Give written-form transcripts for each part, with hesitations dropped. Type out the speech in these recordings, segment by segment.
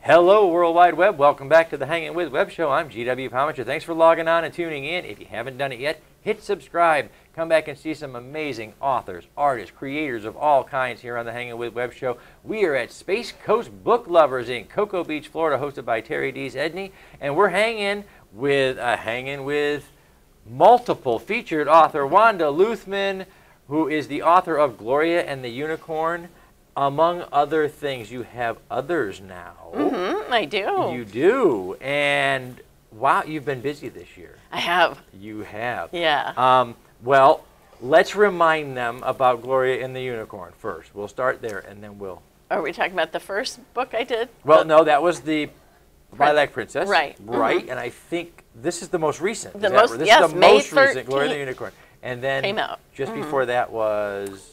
Hello, World Wide Web. Welcome back to the Hangin' With Web Show. I'm GW Pomichter. Thanks for logging on and tuning in. If you haven't done it yet, hit subscribe. Come back and see some amazing authors, artists, creators of all kinds here on the Hangin' With Web Show. We are at Space Coast Book Lovers in Cocoa Beach, Florida, hosted by Terry Dees Edney. And we're hanging with multiple featured author Wanda Luthman, who is the author of Gloria and the Unicorn. Among other things, you have others now. Mm-hmm, I do. You do. And wow, you've been busy this year. I have. You have. Yeah. Well, let's remind them about Gloria and the Unicorn first. We'll start there, and then we'll... Are we talking about the first book I did? Well, no, that was the Lilac Princess. Right. Right, Mm-hmm. and I think this is the most recent. The most, this yes, is the May most 13th. recent, Gloria and the Unicorn. And then Came out. Just before that was...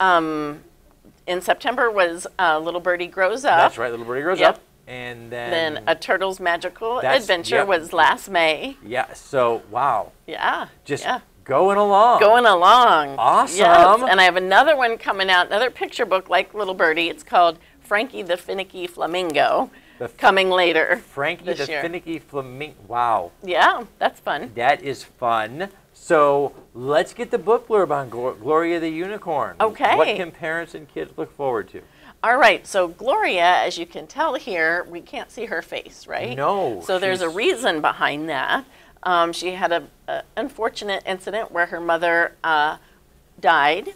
in September was Little Birdie Grows Up. That's right, Little Birdie Grows Up. And then A Turtle's Magical Adventure was last May. Yeah, so, wow. Yeah. Just going along. Going along. Awesome. Yes. And I have another one coming out, another picture book like Little Birdie. It's called Frankie the Finicky Flamingo, coming later Frankie the Finicky Flamingo. Wow. Yeah, that's fun. That is fun. So let's get the book blurb on Gloria the Unicorn. Okay. What can parents and kids look forward to? All right, so Gloria, as you can tell here, we can't see her face, right? No. So there's a reason behind that. She had an unfortunate incident where her mother died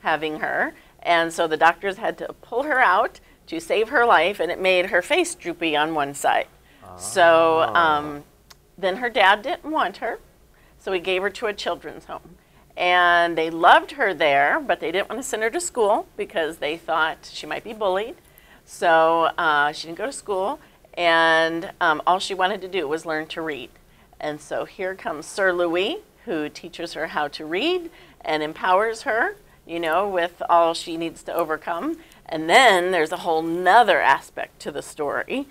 having her, and so the doctors had to pull her out to save her life, and it made her face droopy on one side. So then her dad didn't want her, so he gave her to a children's home. And they loved her there, but they didn't want to send her to school because they thought she might be bullied. So she didn't go to school, and all she wanted to do was learn to read. And so here comes Sir Louis, who teaches her how to read and empowers her, you know, with all she needs to overcome. And then there's a whole nother aspect to the story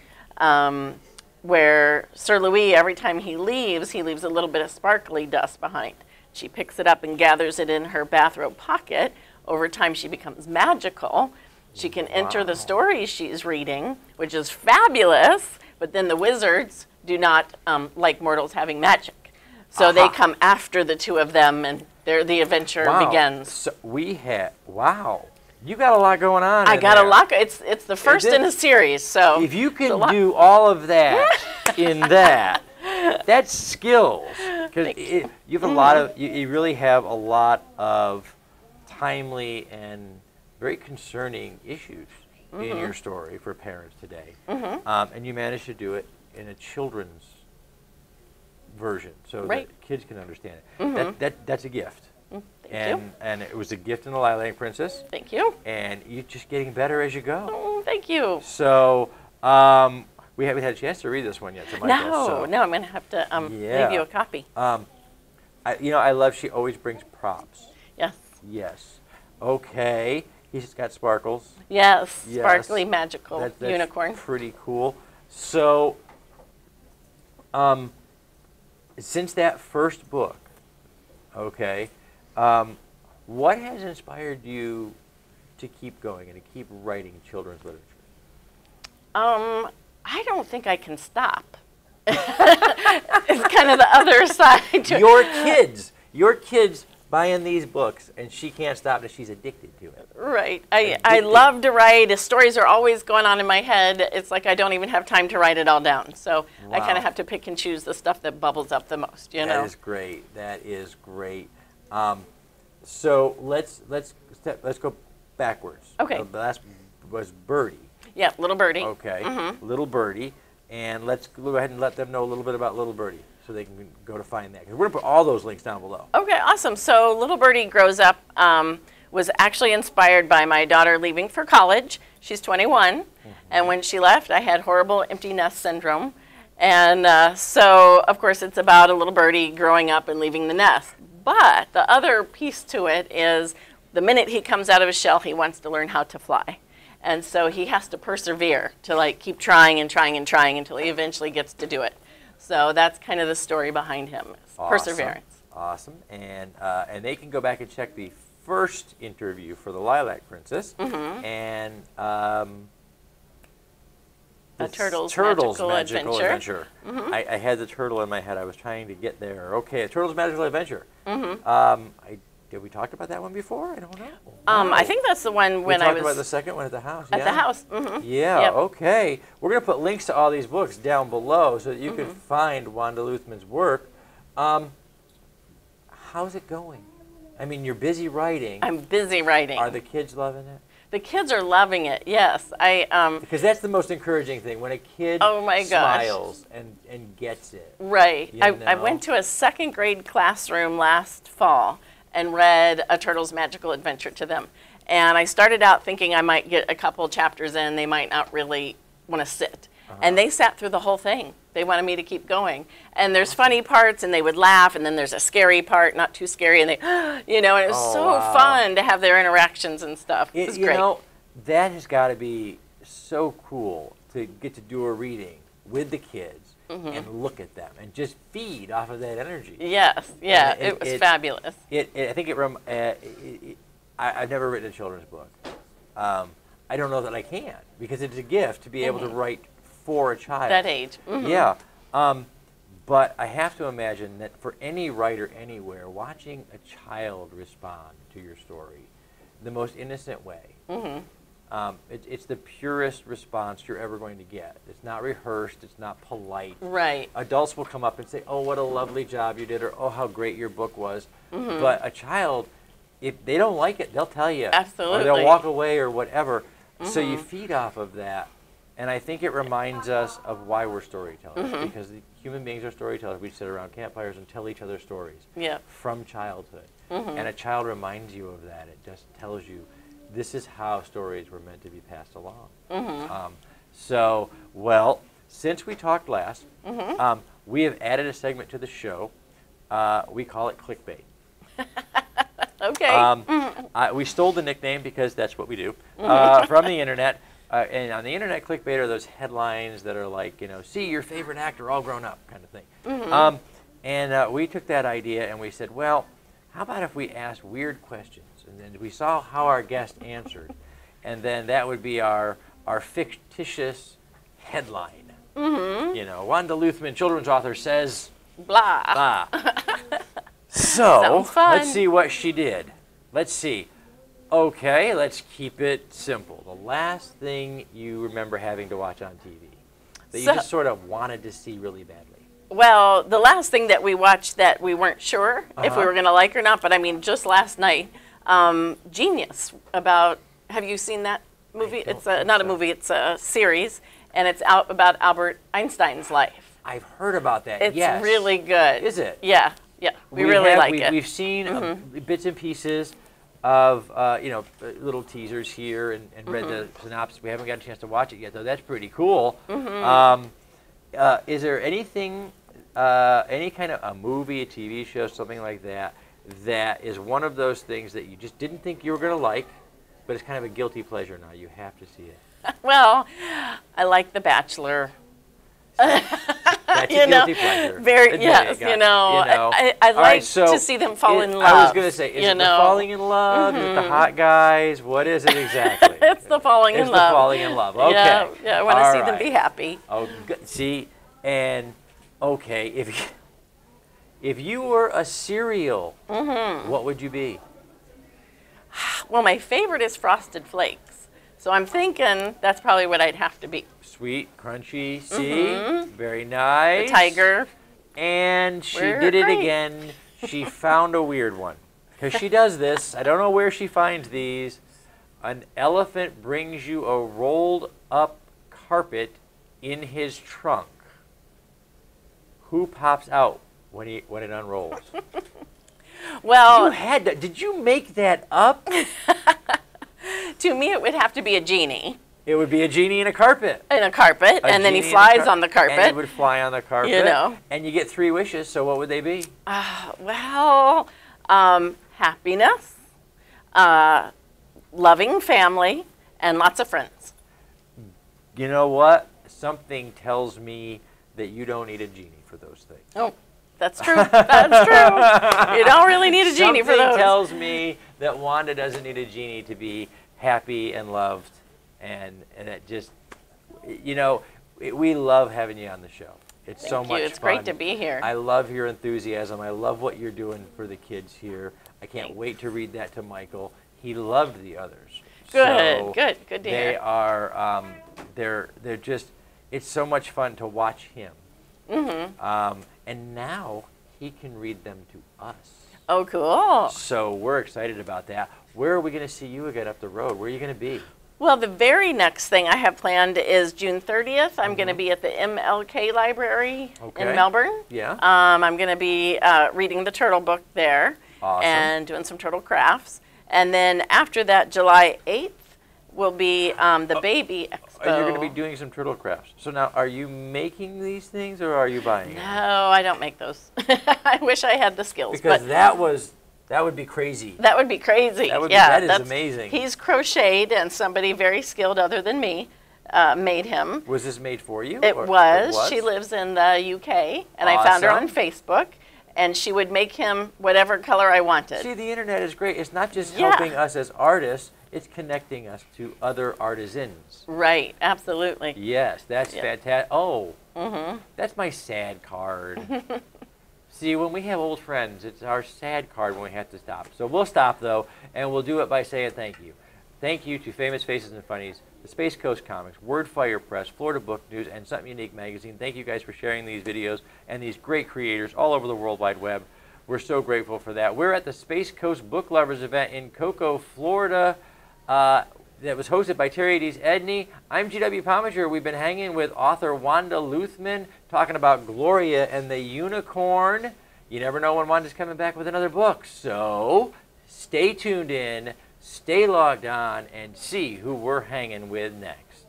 where Sir Louis, every time he leaves a little bit of sparkly dust behind. She picks it up and gathers it in her bathrobe pocket. Over time, she becomes magical. She can enter the stories she's reading, which is fabulous, but then the wizards do not like mortals having magic. So they come after the two of them, and the adventure begins. So we had, you got a lot going on. I got a lot. It's the first in a series, so if you can do all of that in that, that's skills. Because you have a lot of, you really have a lot of timely and very concerning issues in your story for parents today, and you managed to do it in a children's version, so that kids can understand it. That's a gift. Thank you. And it was a gift in the Lilac Princess. Thank you. And you're just getting better as you go. Oh, thank you. So we haven't had a chance to read this one yet. So No, I'm going to have to leave you a copy. I love she always brings props. Yes. Yes. Okay. He's got sparkles. Yes. Sparkly, magical that's unicorn. Pretty cool. So, since that first book, okay, what has inspired you to keep going and to keep writing children's literature? I don't think I can stop. It's kind of the other side to it. Your kids buying these books, and she can't stop it. She's addicted to it. Right. I love to write. The stories are always going on in my head. It's like I don't even have time to write it all down. So I kind of have to pick and choose the stuff that bubbles up the most, you know? That is great. That is great. So let's go backwards. Okay. The last was Birdie. Yeah, Little Birdie. Okay. Little Birdie. And let's go ahead and let them know a little bit about Little Birdie so they can go to find that. Because we're going to put all those links down below. Okay, awesome. So Little Birdie Grows Up was actually inspired by my daughter leaving for college. She's 21. And when she left, I had horrible empty nest syndrome. And so, of course, it's about a little birdie growing up and leaving the nest. But the other piece to it is the minute he comes out of his shell, he wants to learn how to fly. And so he has to persevere to like keep trying and trying and trying until he eventually gets to do it. So that's kind of the story behind him, Awesome. perseverance. Awesome. And they can go back and check the first interview for the Lilac Princess. And A Turtle's Magical Adventure. I had the turtle in my head. I was trying to get there. Okay, A Turtle's Magical Adventure. Did we talk about that one before? I don't know. I think that's the one when we I talked was about the second one at the house. at the house. Yeah, Yep. okay. We're going to put links to all these books down below so that you can find Wanda Luthman's work. How's it going? I mean, you're busy writing. I'm busy writing. Are the kids loving it? The kids are loving it. Yes, Because that's the most encouraging thing, when a kid Oh my gosh. smiles and gets it. Right. You I know? went to a second grade classroom last fall and read A Turtle's Magical Adventure to them. And I started out thinking I might get a couple chapters in, they might not really want to sit. And they sat through the whole thing. They wanted me to keep going. And there's funny parts, and they would laugh, and then there's a scary part, not too scary, and they, you know, and it was so fun to have their interactions and stuff. It was great. You know, that has got to be so cool to get to do a reading with the kids and look at them and just feed off of that energy. Yes, yeah, it was fabulous. I think I've never written a children's book. I don't know that I can, because it's a gift to be able to write for a child. That age. Yeah. But I have to imagine that for any writer anywhere, watching a child respond to your story the most innocent way, it's the purest response you're ever going to get. It's not rehearsed. It's not polite. Right. Adults will come up and say, oh, what a lovely job you did, or oh, how great your book was. But a child, if they don't like it, they'll tell you. Absolutely. Or they'll walk away or whatever. So you feed off of that. And I think it reminds us of why we're storytellers, because human beings are storytellers. We sit around campfires and tell each other stories from childhood. And a child reminds you of that. It just tells you this is how stories were meant to be passed along. So, well, since we talked last, we have added a segment to the show. We call it Clickbait. Okay. We stole the nickname because that's what we do from the internet. And on the internet, clickbait are those headlines that are like, you know, see your favorite actor all grown up kind of thing. And we took that idea and we said, well, how about if we asked weird questions? And then we saw how our guest answered. And then that would be our fictitious headline. You know, Wanda Luthman, children's author, says blah. So, let's see what she did. Let's see. Okay, let's keep it simple. The last thing you remember having to watch on TV that you just sort of wanted to see really badly. Well, the last thing that we watched that we weren't sure if we were going to like or not, but I mean, just last night, Genius, about, have you seen that movie? It's not a movie, it's a series, and it's out about Albert Einstein's life. I've heard about that, It's really good. Is it? Yeah, yeah, we really like it. We've seen bits and pieces of, you know, little teasers here and read the synopsis. We haven't got a chance to watch it yet, though. That's pretty cool. Is there anything, any kind of a movie, a TV show, something like that, that is one of those things that you just didn't think you were going to like, but it's kind of a guilty pleasure now? You have to see it. Well, I like The Bachelor. That's a guilty pleasure. Very, yes, you know, I like to see them fall in love. I was going to say, is it the falling in love? Is it the hot guys? What is it exactly? It's the falling in love. It's the falling in love. Okay. Yeah, I want to see them be happy. Oh, see, and okay, if you were a cereal, what would you be? Well, my favorite is Frosted Flakes. So I'm thinking that's probably what I'd have to be. Sweet, crunchy, see? Very nice. The tiger. And she did it again. She found a weird one. Because she does this. I don't know where she finds these. An elephant brings you a rolled up carpet in his trunk. Who pops out when it unrolls? Well, you had to, did you make that up? To me, it would have to be a genie. It would be a genie in a carpet. In a carpet, and then he flies on the carpet. And he would fly on the carpet. You know. And you get 3 wishes, so what would they be? Well, happiness, loving family, and lots of friends. You know what? Something tells me that you don't need a genie for those things. Oh, that's true. That's true. You don't really need a genie for those. Something tells me that Wanda doesn't need a genie to be happy and loved. And it just, you know, we love having you on the show. It's so much fun. It's great to be here. I love your enthusiasm. I love what you're doing for the kids here. I can't wait to read that to Michael. He loved the others. Good, so good to hear. They are, they're just, it's so much fun to watch him. Mm-hmm. And now he can read them to us. Oh, cool. So we're excited about that. Where are we going to see you again up the road? Where are you going to be? Well, the very next thing I have planned is June 30th. I'm going to be at the MLK Library in Melbourne. Yeah. I'm going to be reading the turtle book there. Awesome. And doing some turtle crafts. And then after that, July 8th will be the Baby Expo. You're going to be doing some turtle crafts. So now, are you making these things or are you buying them? No, I don't make those. I wish I had the skills. Because that would be crazy. That would be crazy. That is amazing. He's crocheted, and somebody very skilled other than me made him. Was this made for you? It was. She lives in the UK, and I found her on Facebook, and she would make him whatever color I wanted. See, the internet is great. It's not just helping us as artists, it's connecting us to other artisans. Right, absolutely. Yes, that's fantastic. Oh, that's my sad card. See, when we have old friends, it's our sad card when we have to stop. So we'll stop, though, and we'll do it by saying thank you. Thank you to Famous Faces and Funnies, the Space Coast Comics, Wordfire Press, Florida Book News, and Something Unique Magazine. Thank you guys for sharing these videos and these great creators all over the World Wide Web. We're so grateful for that. We're at the Space Coast Book Lovers event in Cocoa, Florida. That was hosted by Terry D's Edney. I'm G.W. Pomichter. We've been hanging with author Wanda Luthman, talking about Gloria and the Unicorn. You never know when Wanda's coming back with another book. So stay tuned in, stay logged on, and see who we're hanging with next.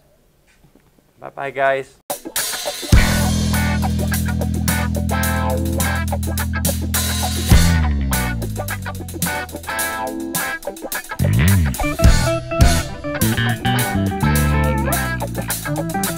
Bye-bye, guys. Thank you.